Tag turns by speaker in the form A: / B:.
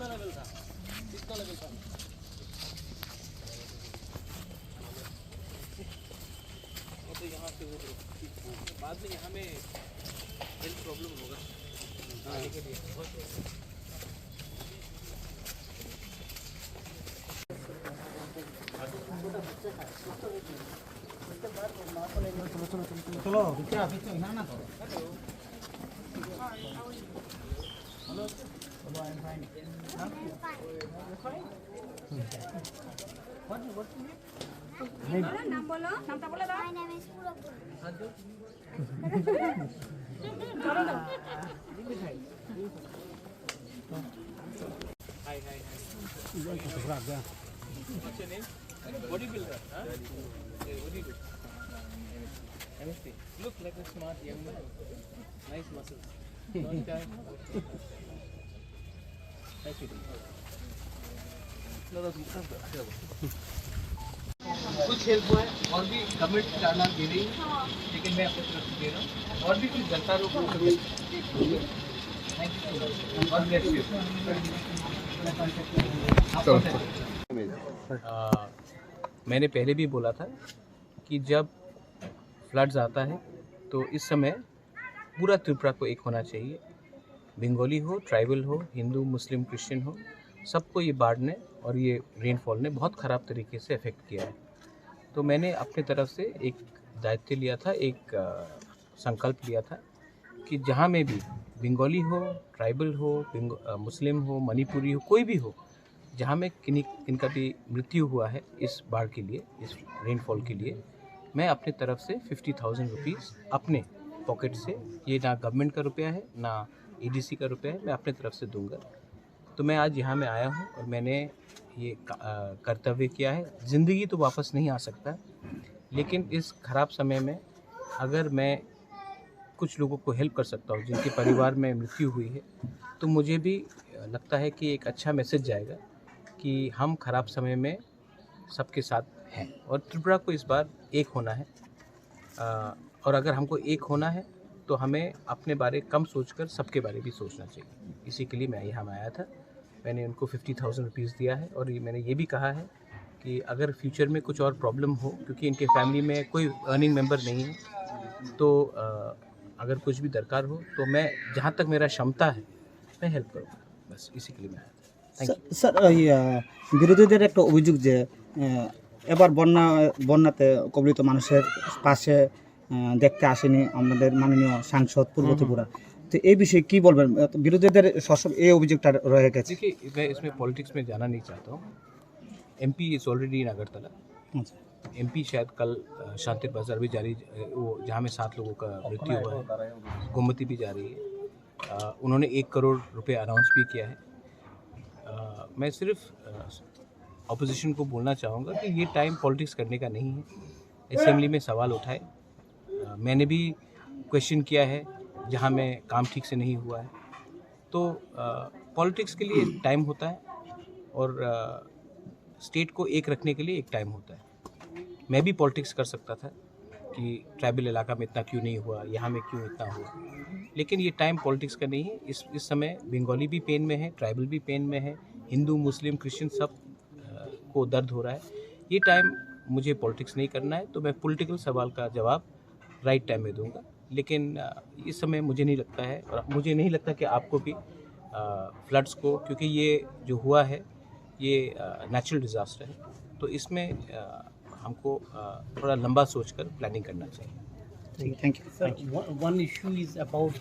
A: तो यहाँ से वो बाद में यहाँ में हेल्थ प्रॉब्लम होगा आने के लिए
B: चलो यहाँ ना करो। Hello hello I am fine.
C: नाम बोलो, नामটা বলে দাও।
D: My name is Purapur.
C: চলো না।
A: Hi. What's your name? Bodybuilder, huh? Yeah, what do you do? MSc. Look like a smart young man. Nice muscles. Long time. Thank you. कुछ help हुआ है और भी गवर्नमेंट डालना दे रही है लेकिन मैं अपनी तरफ से दे रहा हूँ और भी कुछ जनता लोग थैंक यू और ब्लेस यू। मैंने पहले भी बोला था कि जब फ्लड्स आता है तो इस समय पूरा त्रिपुरा को एक होना चाहिए। बंगाली हो, ट्राइबल हो, हिंदू, मुस्लिम, क्रिश्चियन हो, सबको ये बाढ़ ने और ये रेनफॉल ने बहुत ख़राब तरीके से अफेक्ट किया है। तो मैंने अपने तरफ से एक दायित्व लिया था, एक संकल्प लिया था कि जहाँ में भी बंगाली हो, ट्राइबल हो, मुस्लिम हो, मणिपुरी हो, कोई भी हो, जहाँ में किनका भी मृत्यु हुआ है इस बाढ़ के लिए, इस रेनफॉल के लिए, मैं अपने तरफ से 50,000 रुपीज़ अपने पॉकेट से, ये ना गवर्नमेंट का रुपया है ना EDC का रुपया है, मैं अपने तरफ से दूंगा। तो मैं आज यहाँ में आया हूँ और मैंने ये कर्तव्य किया है। ज़िंदगी तो वापस नहीं आ सकता, लेकिन इस ख़राब समय में अगर मैं कुछ लोगों को हेल्प कर सकता हूँ जिनके परिवार में मृत्यु हुई है, तो मुझे भी लगता है कि एक अच्छा मैसेज जाएगा कि हम ख़राब समय में सबके साथ हैं और त्रिपुरा को इस बार एक होना है। और अगर हमको एक होना है तो हमें अपने बारे कम सोचकर सबके बारे भी सोचना चाहिए। इसी के लिए मैं यहाँ में आया था। मैंने उनको 50,000 रुपीज़ दिया है और मैंने ये भी कहा है कि अगर फ्यूचर में कुछ और प्रॉब्लम हो, क्योंकि इनके फैमिली में कोई अर्निंग मेंबर नहीं है, तो अगर कुछ भी दरकार हो तो मैं जहाँ तक मेरा क्षमता है मैं हेल्प करूँगा। बस इसी के लिए मैं आया था। Thank you.
B: স্যার বিরোধীদের একটা অভিযোগ যে এবার বন্যাতে কবলিত মানুষের পাশে দেখতে আসেনি আমাদের মাননীয় সাংসদ পূর্ব ত্রিপুরা। তো এই বিষয়ে কি বলবেন? বিরোধীদের এই অভিযোগটা রয়ে গেছে।
A: देखिए, मैं इसमें पॉलिटिक्स में जाना नहीं चाहता हूँ। MP is already in Agartala. MP शायद कल शांति बाजार भी जारी, वो जहाँ में 7 लोगों का मृत्यु हुआ है, गोमती भी जा रही है। उन्होंने 1 करोड़ रुपए अनाउंस भी किया है। मैं सिर्फ अपोजिशन को बोलना चाहूँगा कि ये टाइम पॉलिटिक्स करने का नहीं है। असेंबली में सवाल उठाए, मैंने भी क्वेश्चन किया है जहाँ में काम ठीक से नहीं हुआ है। तो पॉलिटिक्स के लिए टाइम होता है और स्टेट को एक रखने के लिए एक टाइम होता है। मैं भी पॉलिटिक्स कर सकता था कि ट्राइबल इलाका में इतना क्यों नहीं हुआ, यहाँ में क्यों इतना हुआ, लेकिन ये टाइम पॉलिटिक्स का नहीं है। इस समय बंगाली भी पेन में है, ट्राइबल भी पेन में है, हिंदू, मुस्लिम, क्रिश्चियन सब को दर्द हो रहा है। ये टाइम मुझे पॉलिटिक्स नहीं करना है, तो मैं पॉलिटिकल सवाल का जवाब राइट टाइम में दूंगा। लेकिन इस समय मुझे नहीं लगता है, और मुझे नहीं लगता कि आपको भी फ्लड्स को, क्योंकि ये जो हुआ है ये नेचुरल डिज़ास्टर है, तो इसमें हमको थोड़ा लंबा सोचकर प्लानिंग करना चाहिए।
B: Thank you.
E: Sir, one issue is about